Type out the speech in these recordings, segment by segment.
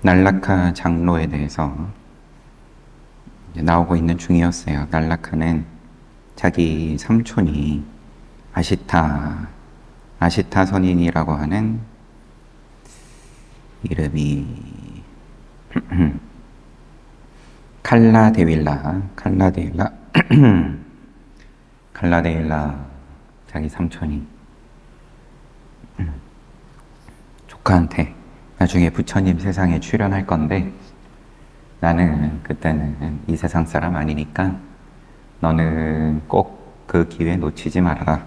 날라카 장로에 대해서 이제 나오고 있는 중이었어요. 날라카는 자기 삼촌이 아시타 선인이라고 하는 이름이 칼라데일라 자기 삼촌이 조카한테 나중에 부처님 세상에 출연할 건데 나는 그때는 이 세상 사람 아니니까 너는 꼭 그 기회 놓치지 말아라.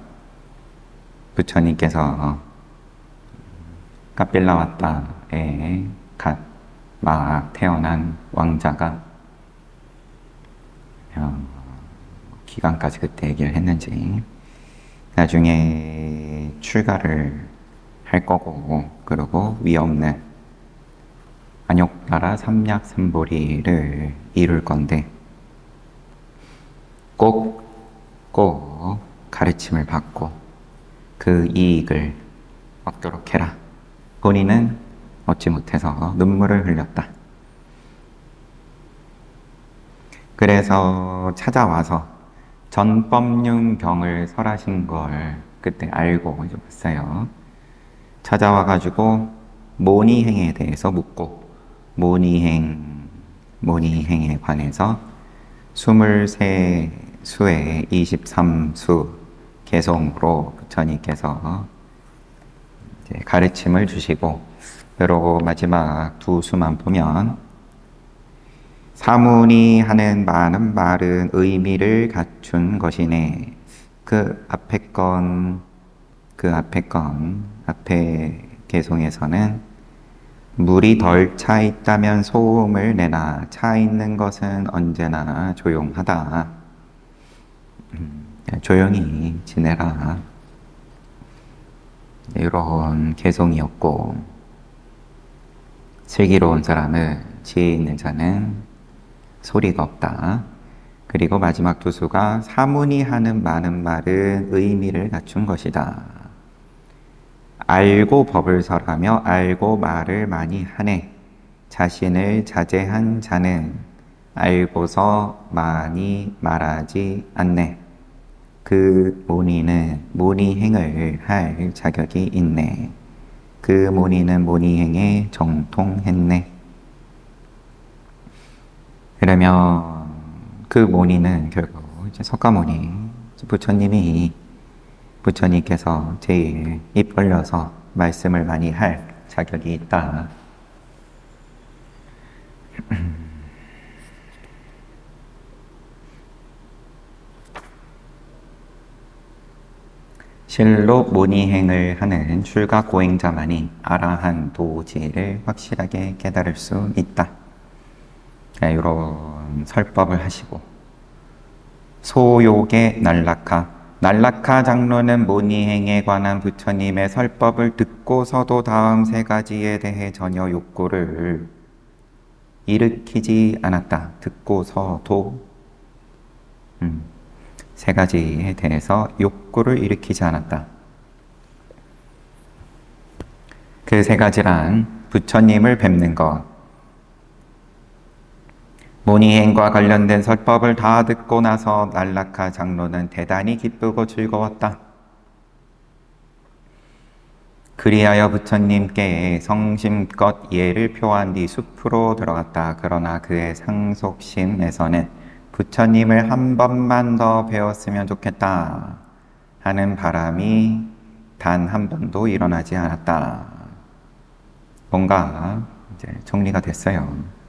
부처님께서 카필라와타에 막 태어난 왕자가 기간까지 그때 얘기를 했는지 나중에 출가를 할 거고, 그리고 위없는 안욕나라 삼약삼보리를 이룰 건데 꼭 가르침을 받고 그 이익을 얻도록 해라. 본인은 얻지 못해서 눈물을 흘렸다. 그래서 찾아와서 전법륜경을 설하신 걸 그때 알고 이제 왔어요. 찾아와가지고 모니행에 대해서 묻고 모니행에 관해서 23수의 23수 개송으로 부처님께서 이제 가르침을 주시고, 그러고 마지막 두 수만 보면 사문이 하는 많은 말은 의미를 갖춘 것이네. 앞에 개송에서는 물이 덜 차 있다면 소음을 내나 차 있는 것은 언제나 조용하다. 조용히 지내라. 이런 개송이었고, 슬기로운 사람은 지혜 있는 자는 소리가 없다. 그리고 마지막 두 수가 사문이 하는 많은 말은 의미를 갖춘 것이다. 알고 법을 설하며 알고 말을 많이 하네. 자신을 자제한 자는 알고서 많이 말하지 않네. 그 모니는 모니행을 할 자격이 있네. 그 모니는 모니행에 정통했네. 그러면 그 모니는 결국 이제 석가모니, 부처님께서 제일 입 벌려서 말씀을 많이 할 자격이 있다. 실로 모니행을 하는 출가 고행자만이 아라한 도지를 확실하게 깨달을 수 있다. 이런 설법을 하시고, 소욕의 날라카 장로는 모니행에 관한 부처님의 설법을 듣고서도 다음 세 가지에 대해 전혀 욕구를 일으키지 않았다. 듣고서도 세 가지에 대해서 욕구를 일으키지 않았다. 그 세 가지란 부처님을 뵙는 것, 모니행과 관련된 설법을 다 듣고 나서 날라카 장로는 대단히 기쁘고 즐거웠다. 그리하여 부처님께 성심껏 예를 표한 뒤 숲으로 들어갔다. 그러나 그의 상속심에서는 부처님을 한 번만 더 배웠으면 좋겠다 하는 바람이 단 한 번도 일어나지 않았다. 뭔가 이제 정리가 됐어요.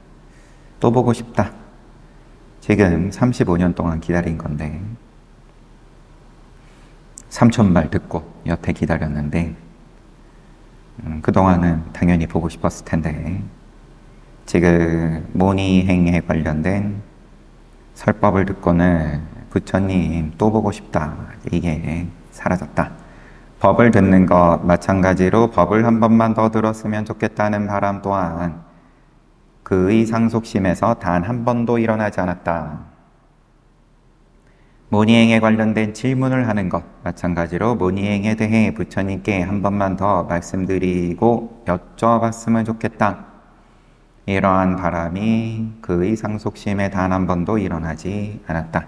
또 보고 싶다. 지금 35년 동안 기다린 건데, 삼촌말 듣고 여태 기다렸는데, 그동안은 당연히 보고 싶었을 텐데, 지금 모니행에 관련된 설법을 듣고는 부처님 또 보고 싶다. 이게 사라졌다. 법을 듣는 것 마찬가지로 법을 한 번만 더 들었으면 좋겠다는 바람 또한 그의 상속심에서 단 한 번도 일어나지 않았다. 모니행에 관련된 질문을 하는 것 마찬가지로 모니행에 대해 부처님께 한 번만 더 말씀드리고 여쭤봤으면 좋겠다 이러한 바람이 그의 상속심에 단 한 번도 일어나지 않았다.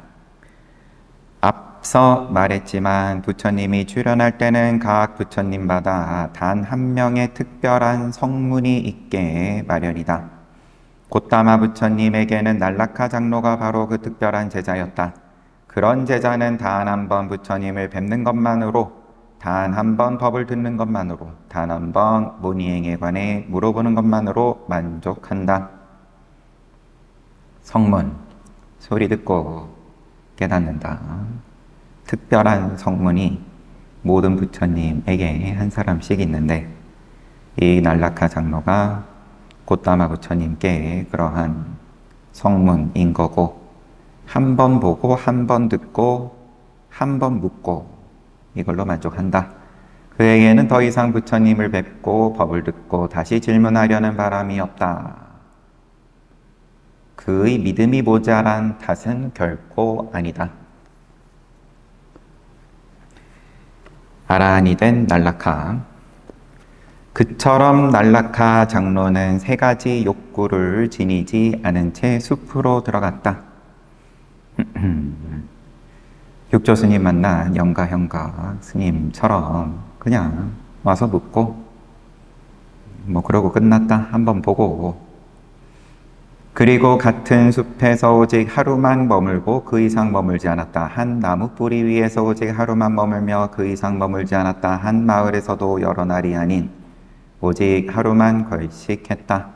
앞서 말했지만 부처님이 출연할 때는 각 부처님마다 단 한 명의 특별한 성문이 있게 마련이다. 고타마 부처님에게는 날라카 장로가 바로 그 특별한 제자였다. 그런 제자는 단 한 번 부처님을 뵙는 것만으로, 단 한 번 법을 듣는 것만으로, 단 한 번 모니행에 관해 물어보는 것만으로 만족한다. 성문, 소리 듣고 깨닫는다. 특별한 성문이 모든 부처님에게 한 사람씩 있는데, 이 날라카 장로가 고타마 부처님께 그러한 성문인 거고, 한 번 보고, 한 번 듣고, 한 번 묻고, 이걸로 만족한다. 그에게는 더 이상 부처님을 뵙고 법을 듣고 다시 질문하려는 바람이 없다. 그의 믿음이 모자란 탓은 결코 아니다. 아라한이 된 날라카. 그처럼 날라카 장로는 세 가지 욕구를 지니지 않은 채 숲으로 들어갔다. 육조 스님 만난 영가형가 스님처럼 그냥 와서 묻고 그러고 끝났다. 한번 보고. 그리고 같은 숲에서 오직 하루만 머물고 그 이상 머물지 않았다. 한 나무 뿌리 위에서 오직 하루만 머물며 그 이상 머물지 않았다. 한 마을에서도 여러 날이 아닌 오직 하루만 걸식했다.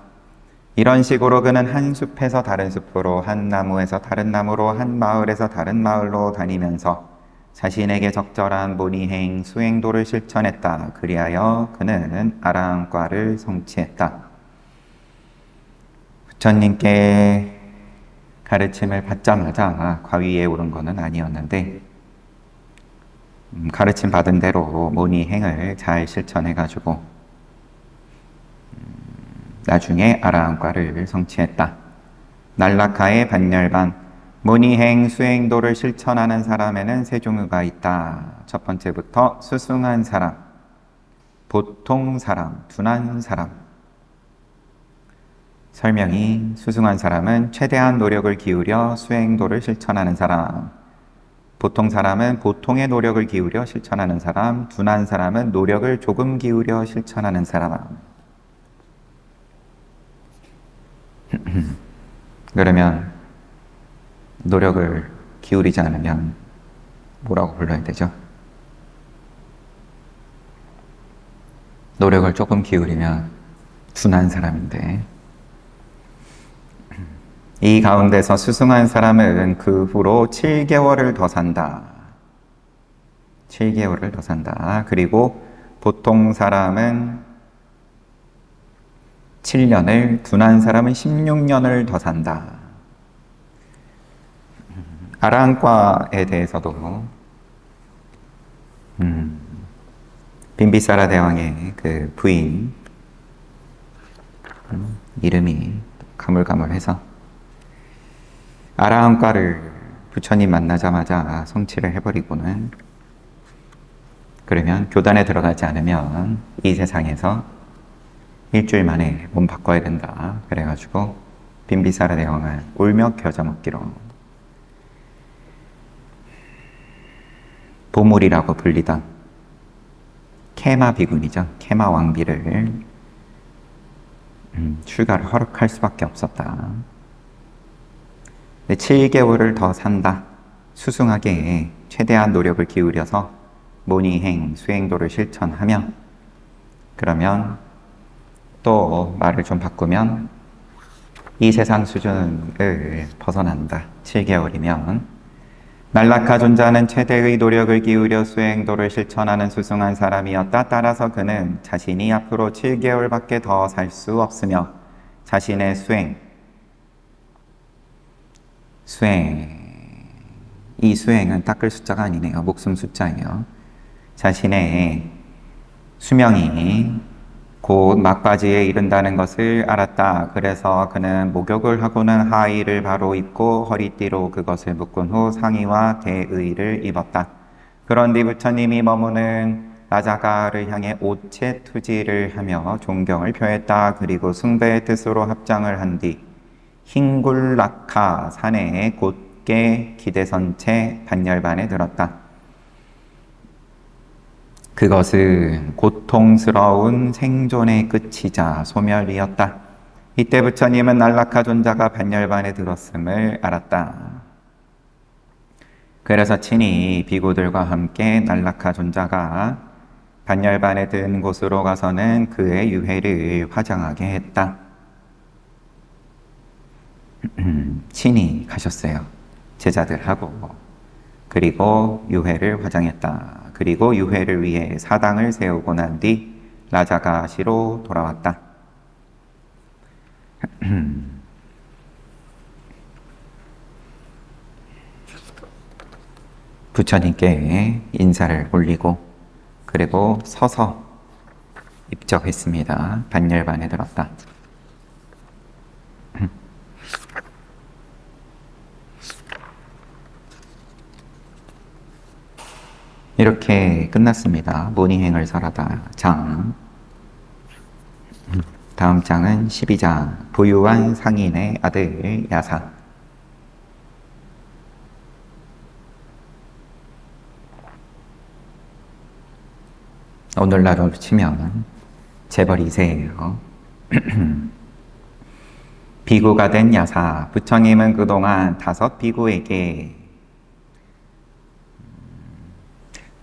이런 식으로 그는 한 숲에서 다른 숲으로, 한 나무에서 다른 나무로, 한 마을에서 다른 마을로 다니면서 자신에게 적절한 모니행 수행도를 실천했다. 그리하여 그는 아라한과를 성취했다. 부처님께 가르침을 받자마자 과위에 오른 것은 아니었는데, 가르침 받은 대로 모니행을 잘 실천해가지고 나중에 아라한과를 성취했다. 날라카의 반열반, 모니행 수행도를 실천하는 사람에는 세 종류가 있다. 첫 번째부터 수승한 사람, 보통 사람, 둔한 사람. 설명이, 수승한 사람은 최대한 노력을 기울여 수행도를 실천하는 사람, 보통 사람은 보통의 노력을 기울여 실천하는 사람, 둔한 사람은 노력을 조금 기울여 실천하는 사람. 그러면 노력을 기울이지 않으면 뭐라고 불러야 되죠? 노력을 조금 기울이면 둔한 사람인데, 이 가운데서 수승한 사람은 그 후로 7개월을 더 산다. 7개월을 더 산다. 그리고 보통 사람은 7년을, 둔한 사람은 16년을 더 산다. 아라한과에 대해서도 빈비사라 대왕의 그 부인 이름이 가물가물해서 아라한과를 부처님 만나자마자 성취를 해버리고는, 그러면 교단에 들어가지 않으면 이 세상에서 일주일 만에 몸 바꿔야 된다. 그래가지고 빈비사라 대왕을 울며 겨자 먹기로, 보물이라고 불리던 케마 비군이죠. 케마 왕비를 출가를 허락할 수밖에 없었다. 7개월을 더 산다. 수승하게 최대한 노력을 기울여서 모니행, 수행도를 실천하며, 그러면 또 말을 좀 바꾸면 이 세상 수준을 벗어난다. 7개월이면 날라카 존자는 최대의 노력을 기울여 수행도를 실천하는 수승한 사람이었다. 따라서 그는 자신이 앞으로 7개월밖에 더 살 수 없으며 자신의 이 수행은 닦을 숫자가 아니네요. 목숨 숫자예요. 자신의 수명이 곧 막바지에 이른다는 것을 알았다. 그래서 그는 목욕을 하고는 하의를 바로 입고 허리띠로 그것을 묶은 후 상의와 대의를 입었다. 그런 뒤 부처님이 머무는 라자가를 향해 오체 투지를 하며 존경을 표했다. 그리고 숭배의 뜻으로 합장을 한 뒤 힝굴라카 산에 곧게 기대선 채 반열반에 들었다. 그것은 고통스러운 생존의 끝이자 소멸이었다. 이때 부처님은 날라카 존자가 반열반에 들었음을 알았다. 그래서 친히 비구들과 함께 날라카 존자가 반열반에 든 곳으로 가서는 그의 유해를 화장하게 했다. 친히 가셨어요. 제자들하고. 그리고 유해를 화장했다. 그리고 유해를 위해 사당을 세우고 난 뒤 라자가시로 돌아왔다. 부처님께 인사를 올리고 그리고 서서 입적했습니다. 반열반에 들었다. 이렇게 끝났습니다. 모니행을 설하다 장. 다음 장은 12장 부유한 상인의 아들 야사. 오늘날로 치면 재벌 2세예요. 비구가 된 야사. 부처님은 그동안 5 비구에게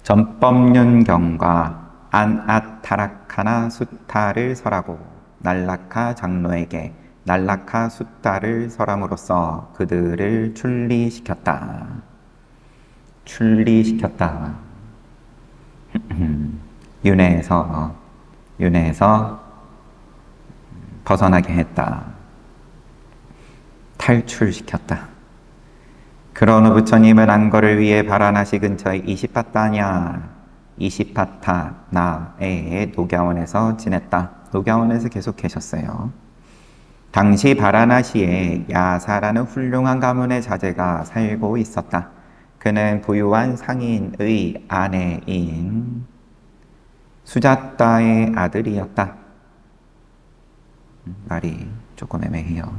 전법륜경과 안앗타라카나 수타를 설하고 날라카 장로에게 날라카 수타를 설함으로써 그들을 출리시켰다. 출리시켰다. 윤회에서 벗어나게 했다. 탈출시켰다. 그런 후 부처님은 안거를 위해 바라나시 근처의 이시파타나의 녹야원에서 지냈다. 녹야원에서 계속 계셨어요. 당시 바라나시에 야사라는 훌륭한 가문의 자제가 살고 있었다. 그는 부유한 상인의 아내인 수자따의 아들이었다. 말이 조금 애매해요.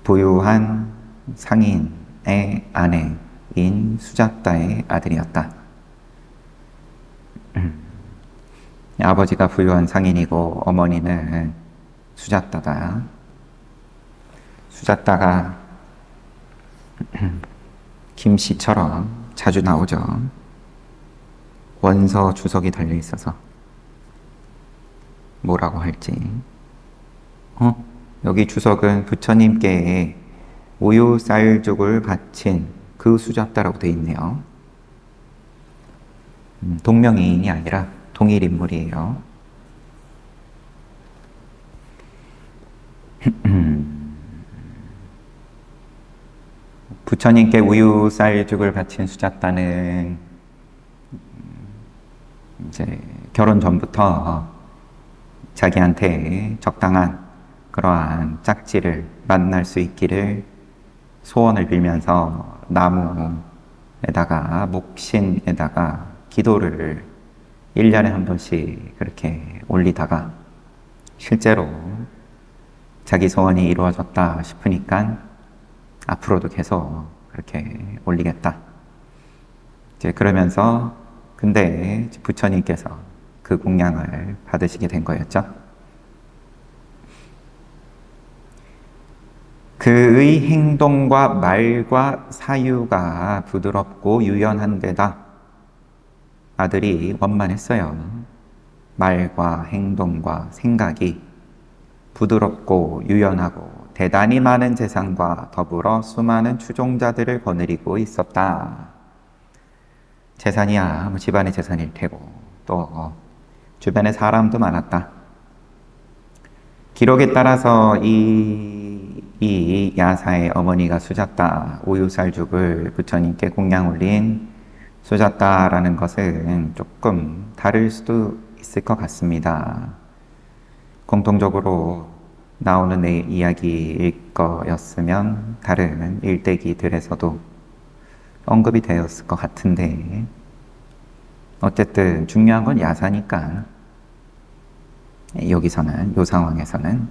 부유한 상인의 아내인 수자따의 아들이었다. 아버지가 부유한 상인이고 어머니는 수자따다. 수자따가 김씨처럼 자주 나오죠. 원서 주석이 달려 있어서 뭐라고 할지. 여기 주석은 부처님께 우유 쌀죽을 바친 그 수자따라고 되어 있네요. 동명이인이 아니라 동일 인물이에요. 부처님께 우유 쌀죽을 바친 수자따는 이제 결혼 전부터 자기한테 적당한 그러한 짝지를 만날 수 있기를 소원을 빌면서 나무에다가 목신에다가 기도를 1년에 한 번씩 그렇게 올리다가 실제로 자기 소원이 이루어졌다 싶으니까 앞으로도 계속 그렇게 올리겠다. 이제 그러면서 근데 부처님께서 그 공양을 받으시게 된 거였죠. 그의 행동과 말과 사유가 부드럽고 유연한 데다 아들이 원만했어요. 말과 행동과 생각이 부드럽고 유연하고 대단히 많은 재산과 더불어 수많은 추종자들을 거느리고 있었다. 재산이야 뭐 집안의 재산일 테고 또 주변에 사람도 많았다. 기록에 따라서 이 야사의 어머니가 수자따 우유쌀죽을 부처님께 공양 올린 수자따라는 것은 조금 다를 수도 있을 것 같습니다. 공통적으로 나오는 이야기일 거였으면 다른 일대기들에서도 언급이 되었을 것 같은데 어쨌든 중요한 건 야사니까 여기서는 요 상황에서는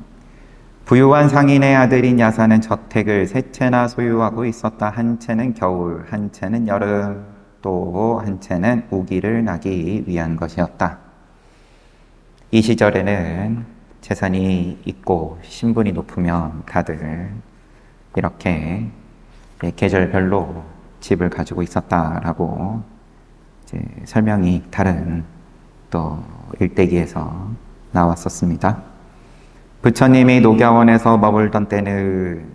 부유한 상인의 아들인 야사는 저택을 세 채나 소유하고 있었다. 한 채는 겨울, 한 채는 여름, 또 한 채는 우기를 나기 위한 것이었다. 이 시절에는 재산이 있고 신분이 높으면 다들 이렇게 계절별로 집을 가지고 있었다라고 이제 설명이 다른 또 일대기에서 나왔었습니다. 부처님이 녹야원에서 머물던 때는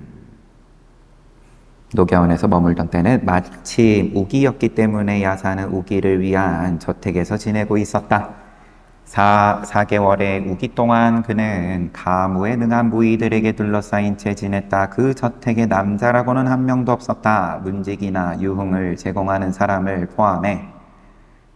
마침 우기였기 때문에 야사는 우기를 위한 저택에서 지내고 있었다. 4개월의 우기 동안 그는 가무에 능한 무의들에게 둘러싸인 채 지냈다. 그 저택에 남자라고는 한 명도 없었다. 문직이나 유흥을 제공하는 사람을 포함해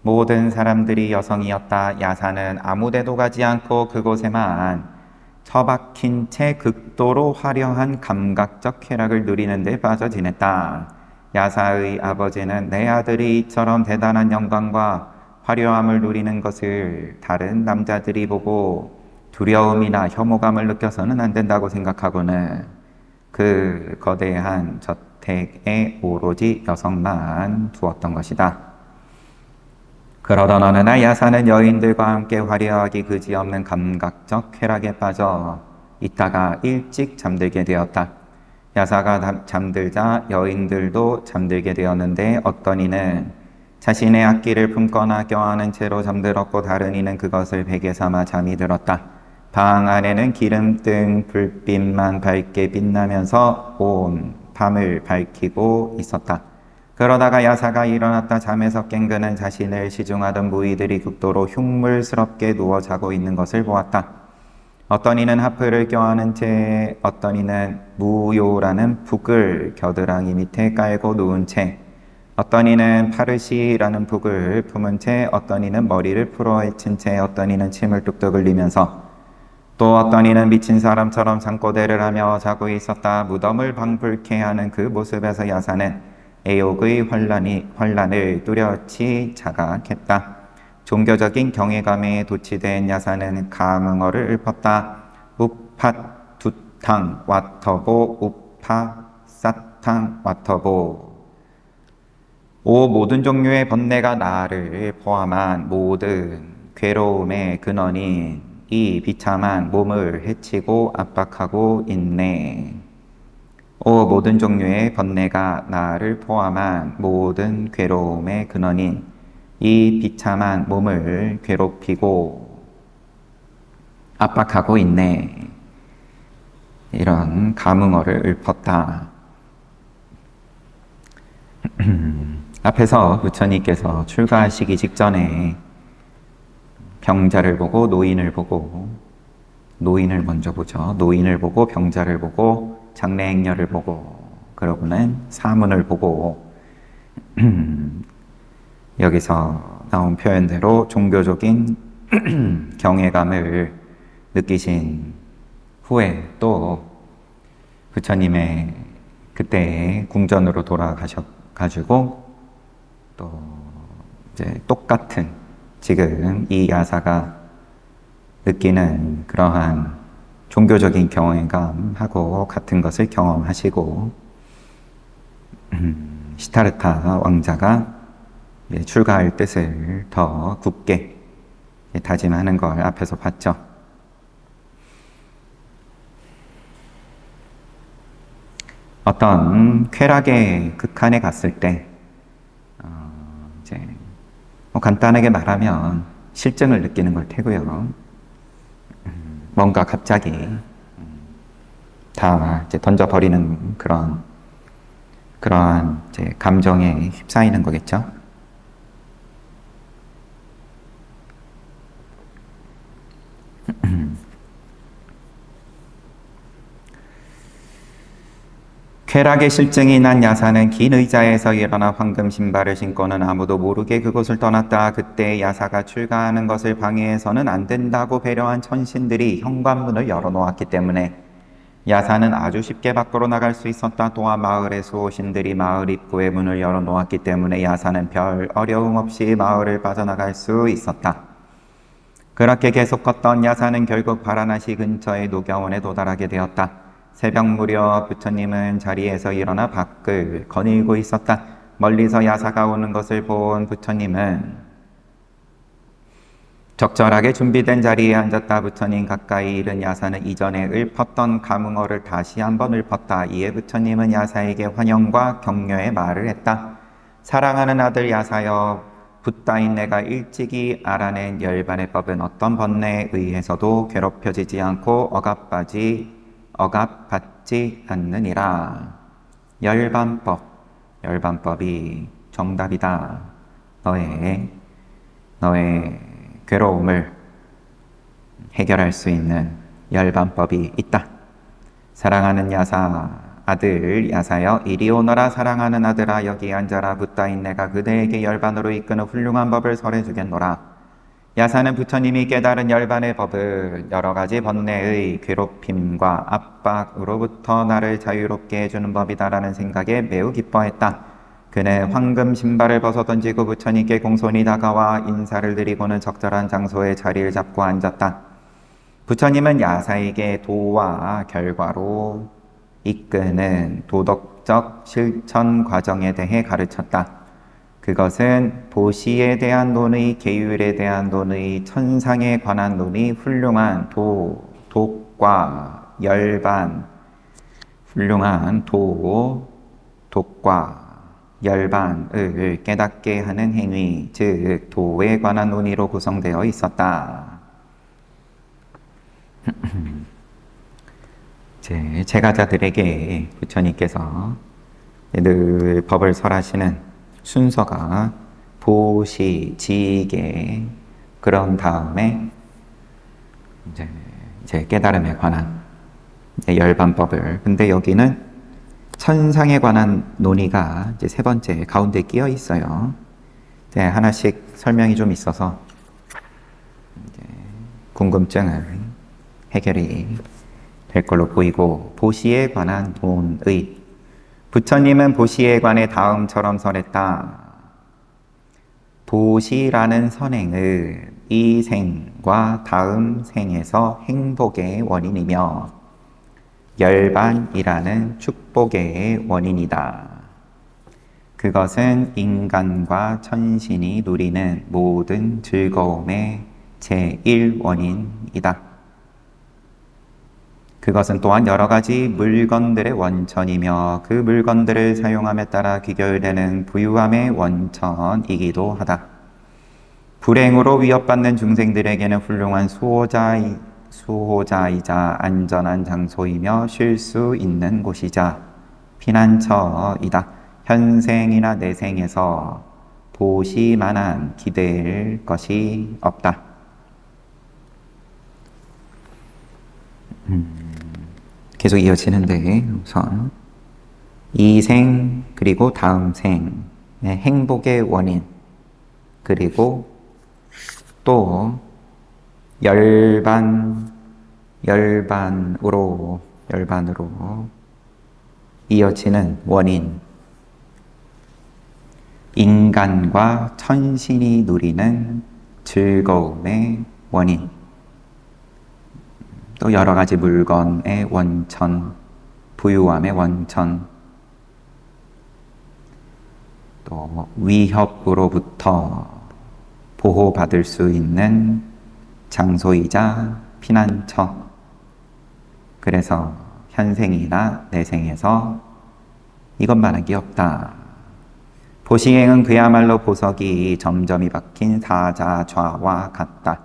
모든 사람들이 여성이었다. 야사는 아무데도 가지 않고 그곳에만 처박힌 채 극도로 화려한 감각적 쾌락을 누리는 데 빠져 지냈다. 야사의 아버지는 내 아들이 이처럼 대단한 영광과 화려함을 누리는 것을 다른 남자들이 보고 두려움이나 혐오감을 느껴서는 안 된다고 생각하고는 그 거대한 저택에 오로지 여성만 두었던 것이다. 그러던 어느 날 야사는 여인들과 함께 화려하기 그지없는 감각적 쾌락에 빠져 있다가 일찍 잠들게 되었다. 야사가 잠들자 여인들도 잠들게 되었는데 어떤 이는 자신의 악기를 품거나 껴안은 채로 잠들었고 다른 이는 그것을 베개 삼아 잠이 들었다. 방 안에는 기름등 불빛만 밝게 빛나면서 온 밤을 밝히고 있었다. 그러다가 야사가 일어났다. 잠에서 깬 그는 자신을 시중하던 무의들이 극도로 흉물스럽게 누워 자고 있는 것을 보았다. 어떤 이는 하프를 껴안은 채, 어떤 이는 무요라는 북을 겨드랑이 밑에 깔고 누운 채, 어떤 이는 파르시라는 북을 품은 채, 어떤 이는 머리를 풀어헤친 채, 어떤 이는 침을 뚝뚝 흘리면서, 또 어떤 이는 미친 사람처럼 잠꼬대를 하며 자고 있었다. 무덤을 방불케 하는 그 모습에서 야사는 애욕의 환란을 뚜렷이 자각했다. 종교적인 경외감에 도취된 야사는 감응어를 읊었다. 우팟 두탕 와터보 우파 사탕 와터보. 오 모든 종류의 번뇌가 나를 포함한 모든 괴로움의 근원인 이 비참한 몸을 해치고 압박하고 있네. 오 모든 종류의 번뇌가 나를 포함한 모든 괴로움의 근원인 이 비참한 몸을 괴롭히고 압박하고 있네. 이런 감응어를 읊었다. 앞에서 부처님께서 출가하시기 직전에 병자를 보고 노인을 먼저 보죠. 노인을 보고 병자를 보고 장래행렬을 보고 그러고는 사문을 보고 여기서 나온 표현대로 종교적인 경외감을 느끼신 후에 또 부처님의 그때 궁전으로 돌아가셔가지고 또 이제 똑같은 지금 이 야사가 느끼는 그러한 종교적인 경외감하고 같은 것을 경험하시고 시타르타 왕자가 출가할 뜻을 더 굳게 다짐하는 걸 앞에서 봤죠. 어떤 쾌락의 극한에 갔을 때 이제 간단하게 말하면 실증을 느끼는 걸 테고요. 뭔가 갑자기 다 이제 던져버리는 그러한 이제 감정에 휩싸이는 거겠죠. 쾌락의 실증이 난 야사는 긴 의자에서 일어나 황금 신발을 신고는 아무도 모르게 그곳을 떠났다. 그때 야사가 출가하는 것을 방해해서는 안 된다고 배려한 천신들이 현관문을 열어놓았기 때문에 야사는 아주 쉽게 밖으로 나갈 수 있었다. 또한 마을의 수호신들이 마을 입구의 문을 열어놓았기 때문에 야사는 별 어려움 없이 마을을 빠져나갈 수 있었다. 그렇게 계속 걷던 야사는 결국 바라나시 근처의 노경원에 도달하게 되었다. 새벽 무렵 부처님은 자리에서 일어나 밖을 거닐고 있었다. 멀리서 야사가 오는 것을 본 부처님은 적절하게 준비된 자리에 앉았다. 부처님 가까이 이른 야사는 이전에 읊었던 감흥어를 다시 한번 읊었다. 이에 부처님은 야사에게 환영과 격려의 말을 했다. 사랑하는 아들 야사여, 붓다인 내가 일찍이 알아낸 열반의 법은 어떤 번뇌에 의해서도 괴롭혀지지 않고 억압받지 않느니라. 열반법이 정답이다. 너의 괴로움을 해결할 수 있는 열반법이 있다. 사랑하는 아들 야사여, 이리 오너라. 사랑하는 아들아, 여기 앉아라. 붓다인 내가 그대에게 열반으로 이끄는 훌륭한 법을 설해주겠노라. 야사는 부처님이 깨달은 열반의 법은 여러 가지 번뇌의 괴롭힘과 압박으로부터 나를 자유롭게 해주는 법이다라는 생각에 매우 기뻐했다. 그는 황금 신발을 벗어 던지고 부처님께 공손히 다가와 인사를 드리고는 적절한 장소에 자리를 잡고 앉았다. 부처님은 야사에게 도와 결과로 이끄는 도덕적 실천 과정에 대해 가르쳤다. 그것은 도시에 대한 논의, 계율에 대한 논의, 천상에 관한 논의, 훌륭한 독과 열반, 훌륭한 독과 열반을 깨닫게 하는 행위, 즉 도에 관한 논의로 구성되어 있었다. 제가자들에게 부처님께서 늘 법을 설하시는 순서가 보시, 지게, 그런 다음에 이제 깨달음에 관한 열반법을, 근데 여기는 천상에 관한 논의가 이제 세 번째 가운데 끼어 있어요. 하나씩 설명이 좀 있어서 궁금증을 해결이 될 걸로 보이고, 보시에 관한 논의. 부처님은 보시에 관해 다음처럼 설했다. 보시라는 선행은 이 생과 다음 생에서 행복의 원인이며 열반이라는 축복의 원인이다. 그것은 인간과 천신이 누리는 모든 즐거움의 제1원인이다. 그것은 또한 여러 가지 물건들의 원천이며 그 물건들을 사용함에 따라 귀결되는 부유함의 원천이기도 하다. 불행으로 위협받는 중생들에게는 훌륭한 수호자이자 안전한 장소이며 쉴 수 있는 곳이자 피난처이다. 현생이나 내생에서 보시만한 기댈 것이 없다. 계속 이어지는데, 우선 이 생 그리고 다음 생의 행복의 원인, 그리고 또 열반으로 이어지는 원인, 인간과 천신이 누리는 즐거움의 원인, 또 여러 가지 물건의 원천, 부유함의 원천, 또 위협으로부터 보호받을 수 있는 장소이자 피난처. 그래서 현생이나 내생에서 이것만한 게 없다. 보시행은 그야말로 보석이 점점이 박힌 사자좌와 같다.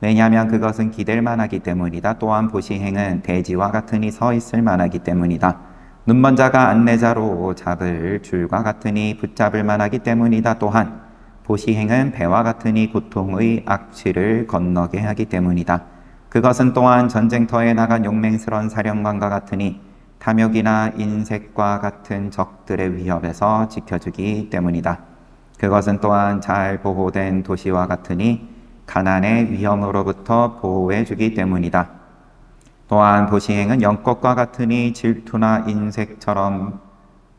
왜냐하면 그것은 기댈 만하기 때문이다. 또한 보시행은 대지와 같으니 서 있을 만하기 때문이다. 눈먼 자가 안내자로 잡을 줄과 같으니 붙잡을 만하기 때문이다. 또한 보시행은 배와 같으니 고통의 악취를 건너게 하기 때문이다. 그것은 또한 전쟁터에 나간 용맹스러운 사령관과 같으니 탐욕이나 인색과 같은 적들의 위협에서 지켜주기 때문이다. 그것은 또한 잘 보호된 도시와 같으니 가난의 위험으로부터 보호해주기 때문이다. 또한 보시행은 영것과 같으니 질투나 인색처럼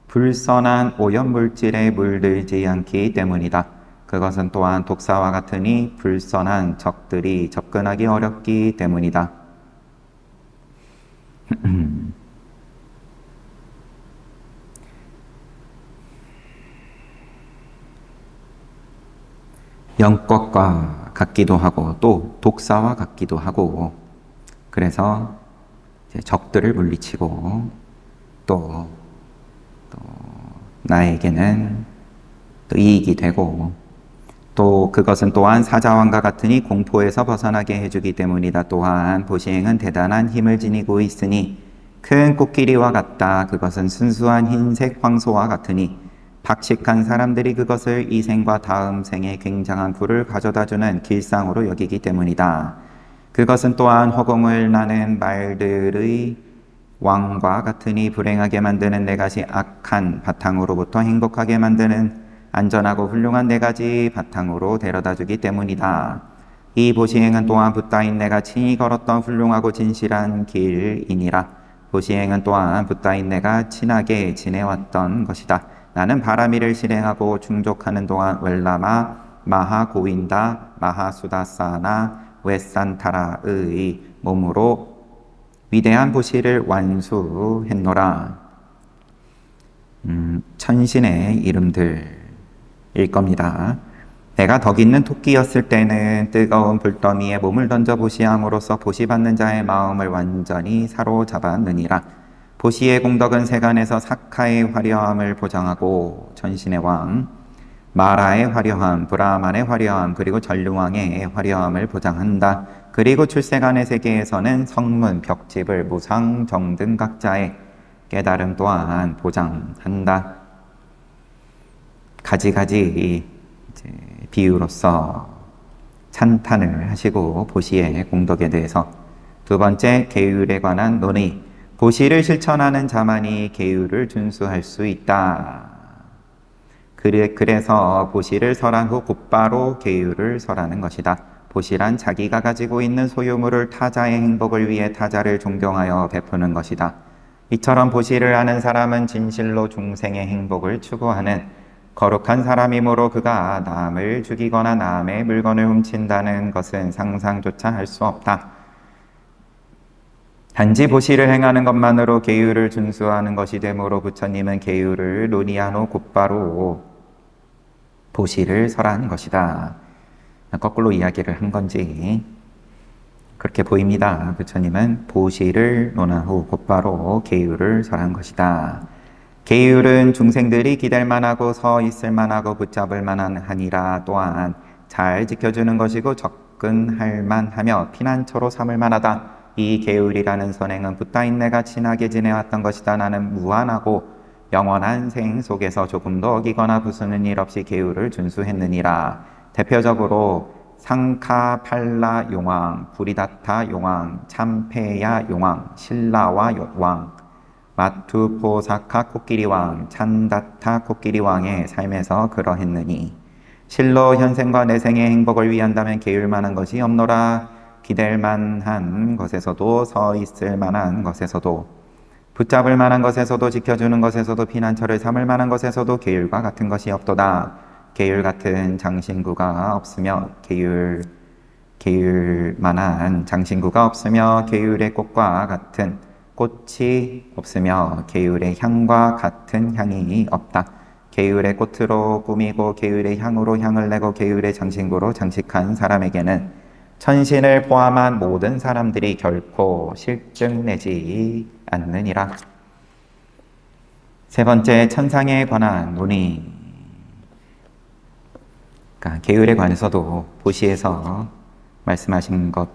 불선한 오염물질에 물들지 않기 때문이다. 그것은 또한 독사와 같으니 불선한 적들이 접근하기 어렵기 때문이다. 영것과 같기도 하고 또 독사와 같기도 하고, 그래서 이제 적들을 물리치고 또 나에게는 또 이익이 되고, 또 그것은 또한 사자왕과 같으니 공포에서 벗어나게 해주기 때문이다. 또한 보시행은 대단한 힘을 지니고 있으니 큰 코끼리와 같다. 그것은 순수한 흰색 황소와 같으니 박식한 사람들이 그것을 이 생과 다음 생에 굉장한 부를 가져다주는 길상으로 여기기 때문이다. 그것은 또한 허공을 나는 말들의 왕과 같으니 불행하게 만드는 네 가지 악한 바탕으로부터 행복하게 만드는 안전하고 훌륭한 네 가지 바탕으로 데려다주기 때문이다. 이 보시행은 또한 붓다인 내가 친히 걸었던 훌륭하고 진실한 길이니라. 보시행은 또한 붓다인 내가 친하게 지내왔던 것이다. 나는 바라미를 실행하고 충족하는 동안 웰라마, 마하고인다, 마하수다사나 웨산타라의 몸으로 위대한 보시를 완수했노라. 천신의 이름들일 겁니다. 내가 덕 있는 토끼였을 때는 뜨거운 불더미에 몸을 던져 보시함으로써 보시받는 자의 마음을 완전히 사로잡았느니라. 보시의 공덕은 세간에서 사카의 화려함을 보장하고 천신의 왕, 마라의 화려함, 브라만의 화려함, 그리고 전류왕의 화려함을 보장한다. 그리고 출세간의 세계에서는 성문, 벽집을, 무상, 정등 각자의 깨달음 또한 보장한다. 가지가지 비유로서 찬탄을 하시고 보시의 공덕에 대해서, 두 번째 계율에 관한 논의. 보시를 실천하는 자만이 계율을 준수할 수 있다. 그래서 보시를 설한 후 곧바로 계율을 설하는 것이다. 보시란 자기가 가지고 있는 소유물을 타자의 행복을 위해 타자를 존경하여 베푸는 것이다. 이처럼 보시를 아는 사람은 진실로 중생의 행복을 추구하는 거룩한 사람이므로 그가 남을 죽이거나 남의 물건을 훔친다는 것은 상상조차 할 수 없다. 단지 보시를 행하는 것만으로 계율을 준수하는 것이 되므로 부처님은 계율을 논의한 후 곧바로 보시를 설한 것이다. 거꾸로 이야기를 한 건지 그렇게 보입니다. 부처님은 보시를 논한 후 곧바로 계율을 설한 것이다. 계율은 중생들이 기댈 만하고 서 있을 만하고 붙잡을 만한 하니라. 또한 잘 지켜주는 것이고 접근할 만하며 피난처로 삼을 만하다. 이 계율이라는 선행은 붓다인 내가 친하게 지내왔던 것이다. 나는 무한하고 영원한 생 속에서 조금도 어기거나 부수는 일 없이 계율을 준수했느니라. 대표적으로 상카팔라 용왕, 부리다타 용왕, 참페야 용왕, 신라와 왕, 마투포사카 코끼리왕, 찬다타 코끼리왕의 삶에서 그러했느니, 실로 현생과 내생의 행복을 위한다면 계율 만한 것이 없노라. 기댈 만한 것에서도 서 있을 만한 것에서도 붙잡을 만한 것에서도 지켜주는 것에서도 피난처를 삼을 만한 것에서도 계율과 같은 것이 없도다. 계율 같은 장신구가 없으며 계율 만한 장신구가 없으며 계율의 꽃과 같은 꽃이 없으며 계율의 향과 같은 향이 없다. 계율의 꽃으로 꾸미고 계율의 향으로 향을 내고 계율의 장신구로 장식한 사람에게는 천신을 포함한 모든 사람들이 결코 실증내지 않느니라. 세 번째, 천상에 관한 논의. 그러니까 계율에 관해서도 보시에서 말씀하신 것을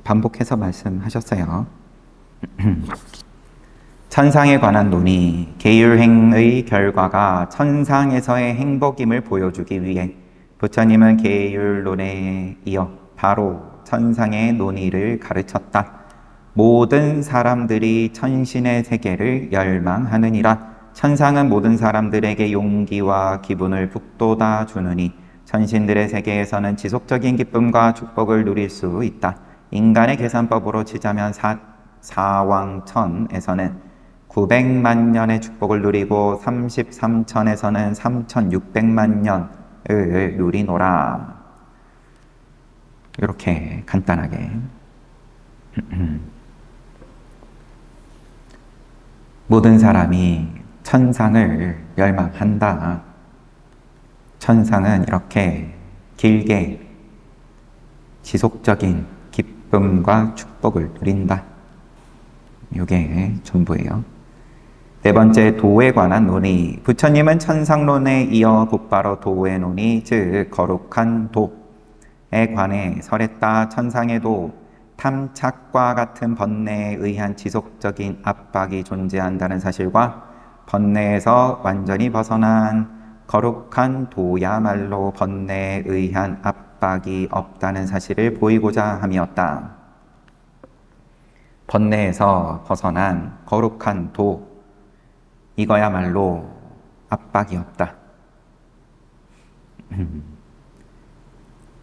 반복해서 말씀하셨어요. 천상에 관한 논의. 계율행의 결과가 천상에서의 행복임을 보여주기 위해 부처님은 계율론에 이어 바로 천상의 논의를 가르쳤다. 모든 사람들이 천신의 세계를 열망하느니라. 천상은 모든 사람들에게 용기와 기분을 북돋아 주느니 천신들의 세계에서는 지속적인 기쁨과 축복을 누릴 수 있다. 인간의 계산법으로 치자면 사왕천에서는 900만 년의 축복을 누리고 33천에서는 3600만 년을 누리노라. 이렇게 간단하게 모든 사람이 천상을 열망한다. 천상은 이렇게 길게 지속적인 기쁨과 축복을 누린다. 이게 전부예요. 네 번째, 도에 관한 논의. 부처님은 천상론에 이어 곧바로 도의 논의, 즉 거룩한 도에 관해 설했다. 천상의 도, 탐착과 같은 번뇌에 의한 지속적인 압박이 존재한다는 사실과 번뇌에서 완전히 벗어난 거룩한 도야말로 번뇌에 의한 압박이 없다는 사실을 보이고자 함이었다. 번뇌에서 벗어난 거룩한 도, 이거야말로 압박이 없다.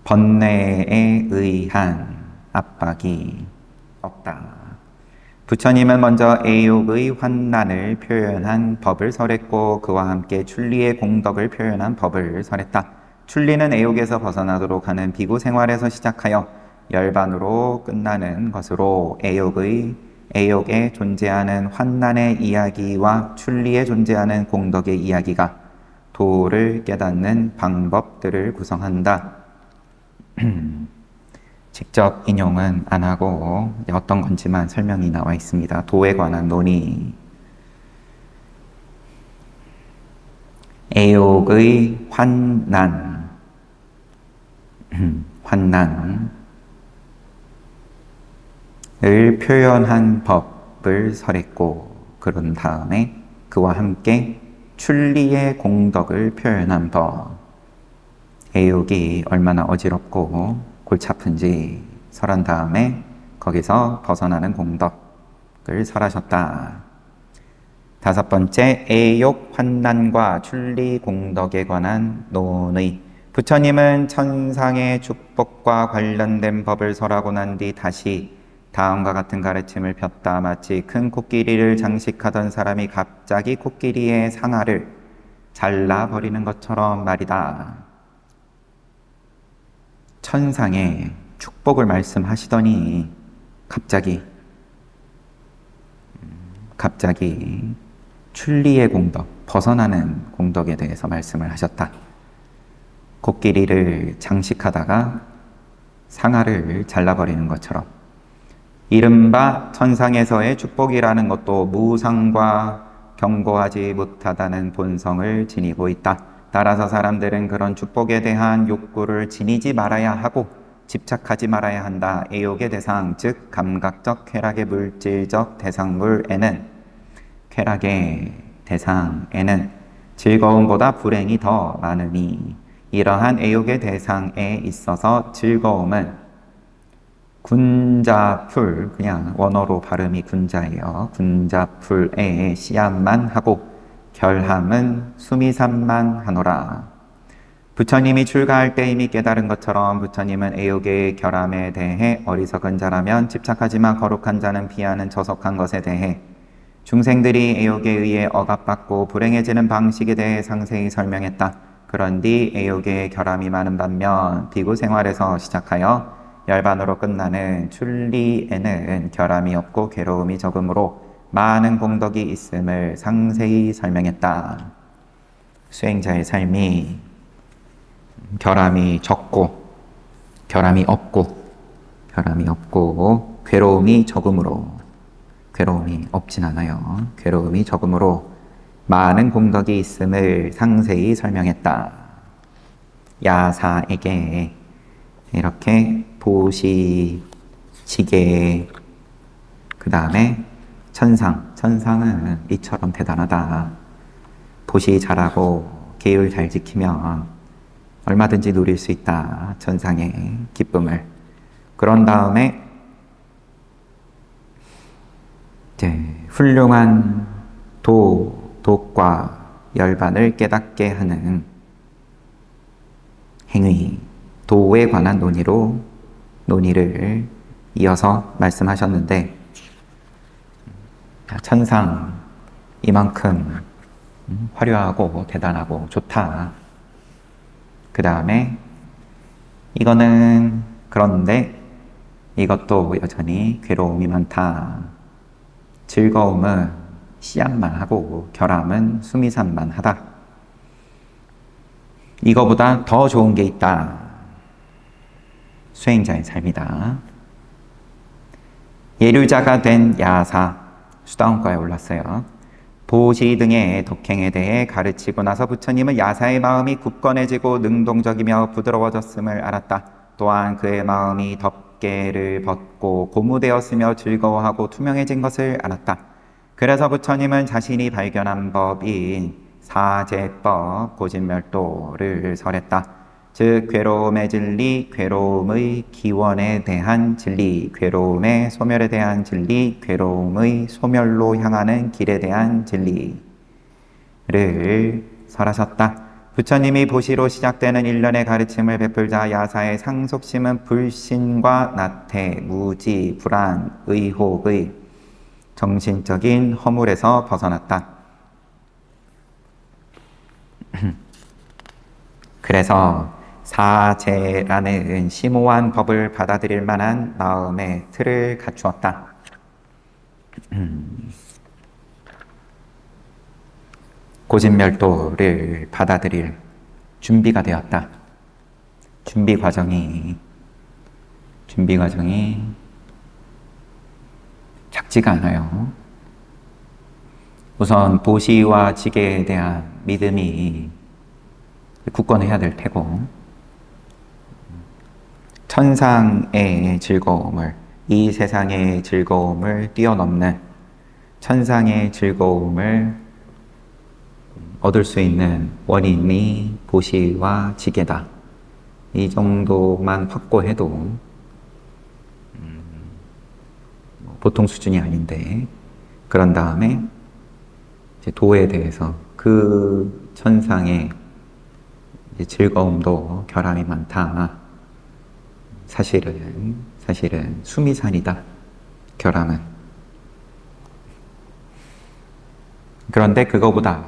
번뇌에 의한 압박이 없다. 부처님은 먼저 애욕의 환난을 표현한 법을 설했고 그와 함께 출리의 공덕을 표현한 법을 설했다. 출리는 애욕에서 벗어나도록 하는 비구 생활에서 시작하여 열반으로 끝나는 것으로 애욕에 존재하는 환난의 이야기와 출리에 존재하는 공덕의 이야기가 도를 깨닫는 방법들을 구성한다. 직접 인용은 안 하고 어떤 건지만 설명이 나와 있습니다. 도에 관한 논의. 애욕의 환난을 표현한 법을 설했고 그런 다음에 그와 함께 출리의 공덕을 표현한 법. 애욕이 얼마나 어지럽고 골치 아픈지 설한 다음에 거기서 벗어나는 공덕을 설하셨다. 다섯 번째, 애욕 환난과 출리 공덕에 관한 논의. 부처님은 천상의 축복과 관련된 법을 설하고 난 뒤 다시 다음과 같은 가르침을 폈다. 마치 큰 코끼리를 장식하던 사람이 갑자기 코끼리의 상아를 잘라버리는 것처럼 말이다. 천상의 축복을 말씀하시더니 갑자기 출리의 공덕, 벗어나는 공덕에 대해서 말씀을 하셨다. 코끼리를 장식하다가 상아를 잘라버리는 것처럼 이른바 천상에서의 축복이라는 것도 무상과 경고하지 못하다는 본성을 지니고 있다. 따라서 사람들은 그런 축복에 대한 욕구를 지니지 말아야 하고 집착하지 말아야 한다. 애욕의 대상, 즉 감각적 쾌락의 물질적 대상물에는 쾌락의 대상에는 즐거움보다 불행이 더 많으니 이러한 애욕의 대상에 있어서 즐거움은 군자풀, 그냥 원어로 발음이 군자예요. 군자풀에 씨앗만 하고 결함은 수미산만 하노라. 부처님이 출가할 때 이미 깨달은 것처럼 부처님은 애욕의 결함에 대해 어리석은 자라면 집착하지만 거룩한 자는 피하는 저속한 것에 대해 중생들이 애욕에 의해 억압받고 불행해지는 방식에 대해 상세히 설명했다. 그런 뒤 애욕의 결함이 많은 반면 비구 생활에서 시작하여 열반으로 끝나는 출리에는 결함이 없고 괴로움이 적으므로 많은 공덕이 있음을 상세히 설명했다. 수행자의 삶이 결함이 적고 결함이 없고 괴로움이 적으므로, 괴로움이 없진 않아요. 괴로움이 적으므로 많은 공덕이 있음을 상세히 설명했다. 야사에게 이렇게 보시, 지게, 그 다음에 천상은 이처럼 대단하다. 보시 잘하고 계율 잘 지키면 얼마든지 누릴 수 있다. 천상의 기쁨을. 그런 다음에 이제 훌륭한 독과 열반을 깨닫게 하는 행위, 도에 관한 논의를 이어서 말씀하셨는데 천상 이만큼 화려하고 대단하고 좋다. 그 다음에 이거는 그런데 이것도 여전히 괴로움이 많다. 즐거움은 씨앗만 하고 결함은 수미산만 하다. 이거보다 더 좋은 게 있다. 수행자의 삶이다. 예류자가 된 야사, 수다원과에 올랐어요. 보시 등의 덕행에 대해 가르치고 나서 부처님은 야사의 마음이 굳건해지고 능동적이며 부드러워졌음을 알았다. 또한 그의 마음이 덮개를 벗고 고무되었으며 즐거워하고 투명해진 것을 알았다. 그래서 부처님은 자신이 발견한 법인 사제법 고진멸도를 설했다. 즉 괴로움의 진리, 괴로움의 기원에 대한 진리, 괴로움의 소멸에 대한 진리, 괴로움의 소멸로 향하는 길에 대한 진리를 설하셨다. 부처님이 보시로 시작되는 일련의 가르침을 베풀자 야사의 상속심은 불신과 나태, 무지, 불안, 의혹의 정신적인 허물에서 벗어났다. 그래서 사제라는 심오한 법을 받아들일 만한 마음의 틀을 갖추었다. 고진멸도를 받아들일 준비가 되었다. 준비 과정이 작지가 않아요. 우선 보시와 지계에 대한 믿음이 굳건해야 될 테고, 천상의 즐거움을, 이 세상의 즐거움을 뛰어넘는 천상의 즐거움을 얻을 수 있는 원인이 보시와 지계다. 이 정도만 확고해도 보통 수준이 아닌데, 그런 다음에 이제 도에 대해서 그 천상의 이제 즐거움도 결함이 많다. 사실은 수미산이다. 결함은. 그런데 그거보다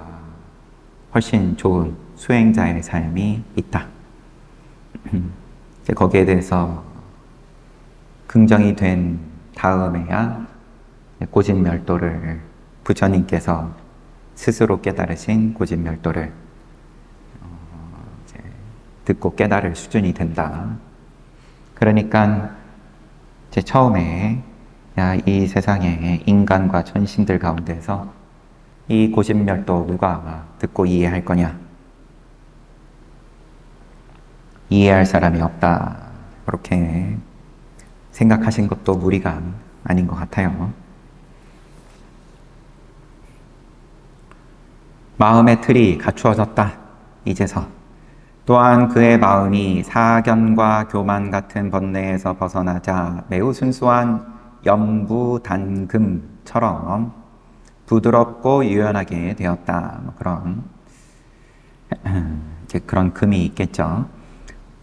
훨씬 좋은 수행자의 삶이 있다. 이제 거기에 대해서 긍정이 된 다음에야 고진멸도를 부처님께서 스스로 깨달으신 고진멸도를 듣고 깨달을 수준이 된다. 그러니까 이제 처음에 이 세상의 인간과 천신들 가운데서 이 고진멸도 누가 듣고 이해할 거냐? 이해할 사람이 없다. 그렇게 생각하신 것도 무리가 아닌 것 같아요. 마음의 틀이 갖추어졌다. 이제서. 또한 그의 마음이 사견과 교만 같은 번뇌에서 벗어나자 매우 순수한 염부단금처럼 부드럽고 유연하게 되었다. 그런 금이 있겠죠.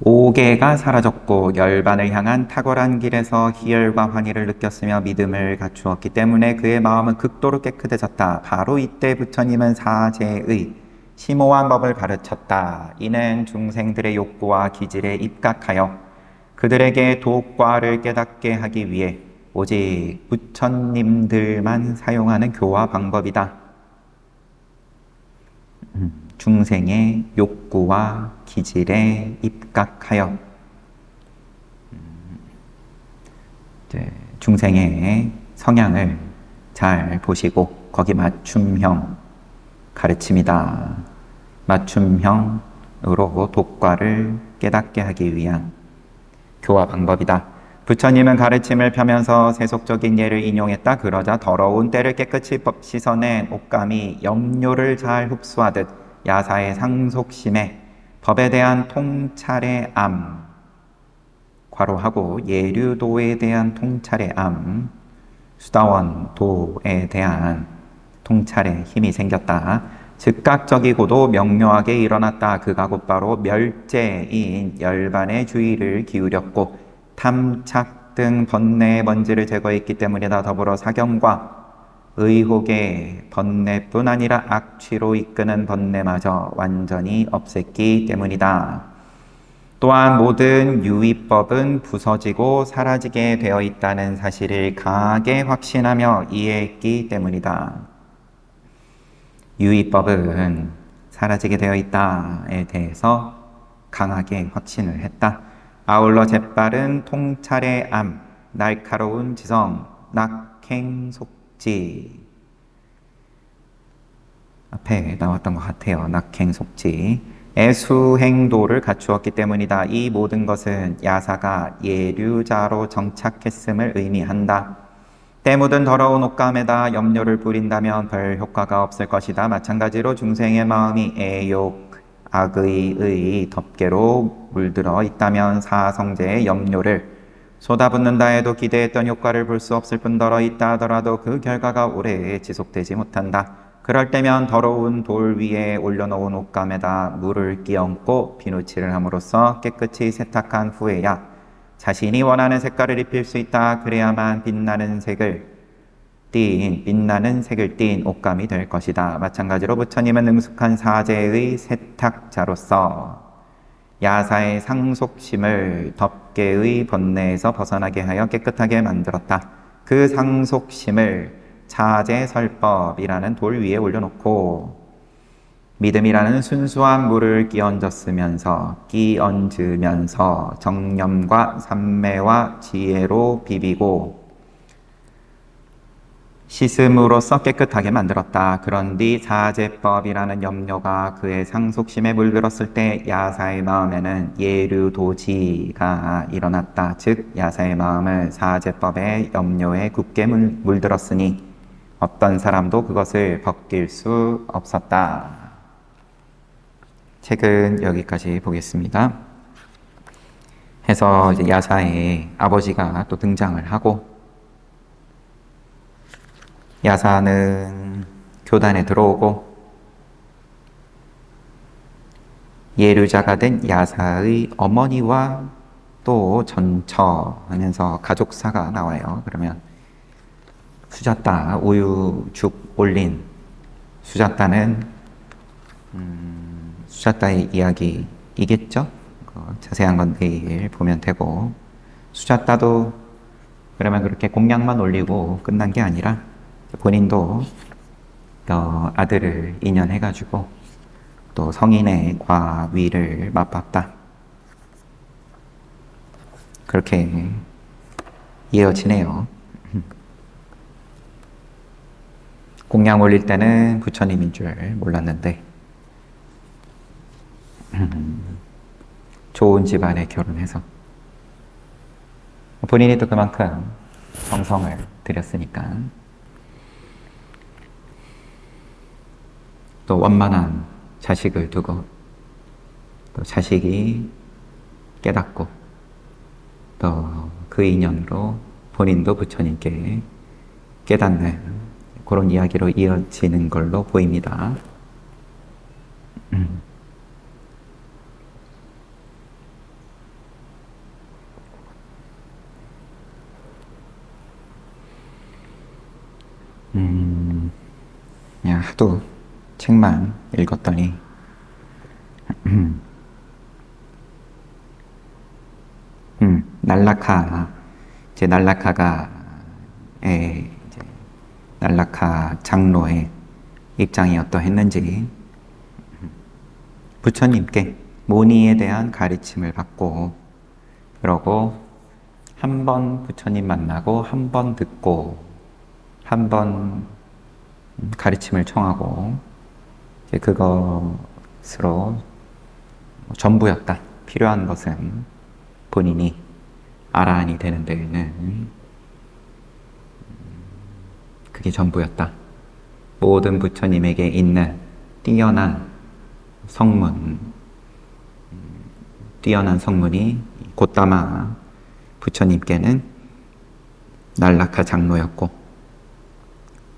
오개가 사라졌고 열반을 향한 탁월한 길에서 희열과 환희를 느꼈으며 믿음을 갖추었기 때문에 그의 마음은 극도로 깨끗해졌다. 바로 이때 부처님은 사제의 심오한 법을 가르쳤다. 이는 중생들의 욕구와 기질에 입각하여 그들에게 도과를 깨닫게 하기 위해 오직 부처님들만 사용하는 교화 방법이다. 중생의 욕구와 기질에 입각하여 중생의 성향을 잘 보시고 거기 맞춤형 가르침이다. 맞춤형으로 도과를 깨닫게 하기 위한 교화 방법이다. 부처님은 가르침을 펴면서 세속적인 예를 인용했다. 그러자 더러운 때를 깨끗이 씻어낸 옷감이 염료를 잘 흡수하듯 야사의 상속심에 법에 대한 통찰의 암, 괄호하고 예류도에 대한 통찰의 암, 수다원도에 대한 통찰의 힘이 생겼다. 즉각적이고도 명료하게 일어났다. 그가 곧바로 멸제인 열반의 주의를 기울였고 탐착 등 번뇌의 먼지를 제거했기 때문이다. 더불어 사경과 의혹의 번뇌뿐 아니라 악취로 이끄는 번뇌마저 완전히 없앴기 때문이다. 또한 모든 유의법은 부서지고 사라지게 되어 있다는 사실을 강하게 확신하며 이해했기 때문이다. 유의법은 사라지게 되어 있다에 대해서 강하게 확신을 했다. 아울러 재빠른 통찰의 암, 날카로운 지성, 낙행속지. 앞에 나왔던 것 같아요. 낙행속지. 애수행도를 갖추었기 때문이다. 이 모든 것은 야사가 예류자로 정착했음을 의미한다. 때 묻은 더러운 옷감에다 염료를 뿌린다면 별 효과가 없을 것이다. 마찬가지로 중생의 마음이 애욕, 악의의 덮개로 물들어 있다면 사성제의 염료를 쏟아붓는다 해도 기대했던 효과를 볼 수 없을 뿐더러 있다 하더라도 그 결과가 오래 지속되지 못한다. 그럴 때면 더러운 돌 위에 올려놓은 옷감에다 물을 끼얹고 비누칠을 함으로써 깨끗이 세탁한 후에야 자신이 원하는 색깔을 입힐 수 있다. 그래야만 빛나는 색을 띤 옷감이 될 것이다. 마찬가지로 부처님은 능숙한 사제의 세탁자로서 야사의 상속심을 덮개의 번뇌에서 벗어나게 하여 깨끗하게 만들었다. 그 상속심을 차제설법이라는 돌 위에 올려놓고 믿음이라는 순수한 물을 끼얹으면서 정념과 삼매와 지혜로 비비고 씻음으로써 깨끗하게 만들었다. 그런 뒤 사제법이라는 염료가 그의 상속심에 물들었을 때 야사의 마음에는 예류도지가 일어났다. 즉 야사의 마음을 사제법의 염료에 굳게 물들었으니 어떤 사람도 그것을 벗길 수 없었다. 책은 여기까지 보겠습니다. 해서 이제 야사의 아버지가 또 등장을 하고 야사는 교단에 들어오고 예류자가 된 야사의 어머니와 또 전처하면서 가족사가 나와요. 그러면 수자따 우유죽 올린 수자따는 수자따의 이야기이겠죠? 자세한 건 내일 보면 되고 수자따도 그러면 그렇게 공약만 올리고 끝난 게 아니라 본인도 아들을 인연해가지고 또 성인의 과위를 맛봤다. 그렇게 이어지네요. 공양 올릴 때는 부처님인 줄 몰랐는데 좋은 집안에 결혼해서 본인이 또 그만큼 정성을 들였으니까 또 원만한 자식을 두고 또 자식이 깨닫고 또 그 인연으로 본인도 부처님께 깨닫는 그런 이야기로 이어지는 걸로 보입니다. 그냥 하도 책만 읽었더니 날라카 장로의 입장이 어떠했는지 부처님께 모니에 대한 가르침을 받고 그러고 한 번 부처님 만나고 한 번 듣고 한 번 가르침을 청하고 이제 그것으로 전부였다. 필요한 것은 본인이 아라한이 되는 데에는 그게 전부였다. 모든 부처님에게 있는 뛰어난 성문이 곧다마 부처님께는 날라카 장로였고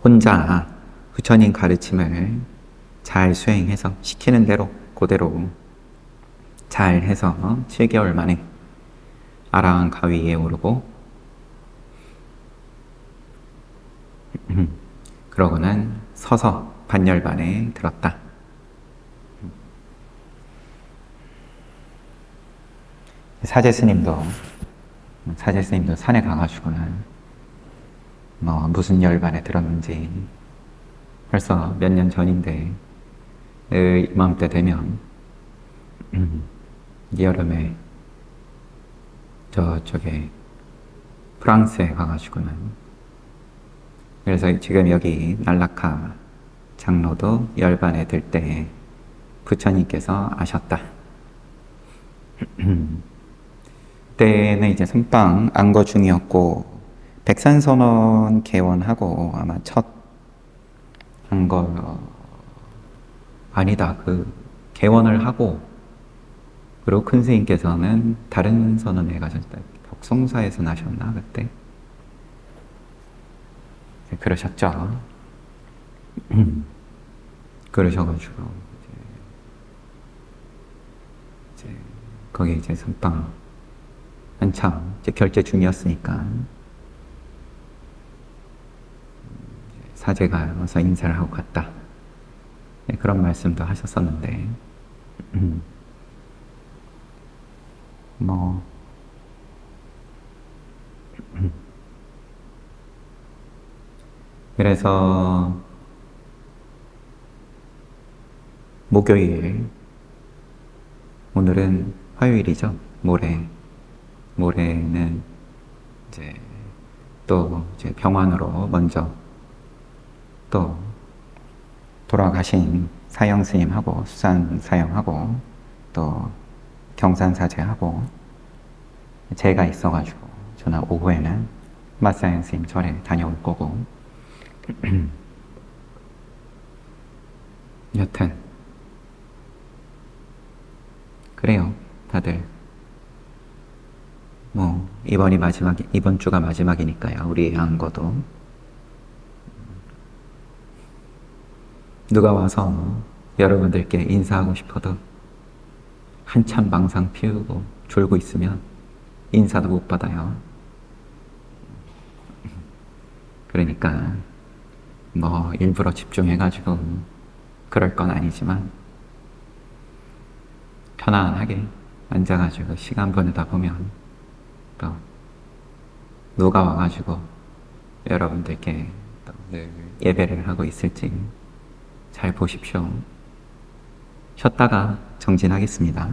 혼자 부처님 가르침을 잘 수행해서 시키는 대로 그대로 잘 해서 7개월 만에 아라한 가위에 오르고 그러고는 서서 반열반에 들었다. 사제 스님도 산에 가가지고는 뭐 무슨 열반에 들었는지 벌써 몇 년 전인데 이맘때 되면 여름에 저쪽에 프랑스에 가가지고는 그래서 지금 여기 날라카 장로도 열반에 들 때 부처님께서 아셨다. 그때는 이제 선방 안거 중이었고 백산선원 개원하고 아마 첫 안거 아니다 그 개원을 하고 그리고 큰 스님께서는 다른 선원에 가셨다. 덕성사에서 나셨나 그때? 그러셨죠. 그러셔가지고 이제 거기 이제 선방 한참 이제 결제 중이었으니까 사제가 와서 인사를 하고 갔다. 그런 말씀도 하셨었는데 뭐 그래서 목요일 오늘은 화요일이죠. 모레는 이제 또 이제 병원으로 먼저 또 돌아가신 사형 스님하고 수산 사형하고 또 경산 사제하고 제가 있어가지고 저는 오후에는 마사형 스님 절에 다녀올 거고 여튼 그래요. 다들 뭐 이번 주가 마지막이니까요. 우리 안거도 누가 와서 여러분들께 인사하고 싶어도 한참 망상 피우고 졸고 있으면 인사도 못 받아요. 그러니까 뭐 일부러 집중해가지고 그럴 건 아니지만 편안하게 앉아가지고 시간 보내다 보면 또 누가 와가지고 여러분들께 또 늘 예배를 하고 있을지 잘 보십시오. 쉬었다가 정진하겠습니다.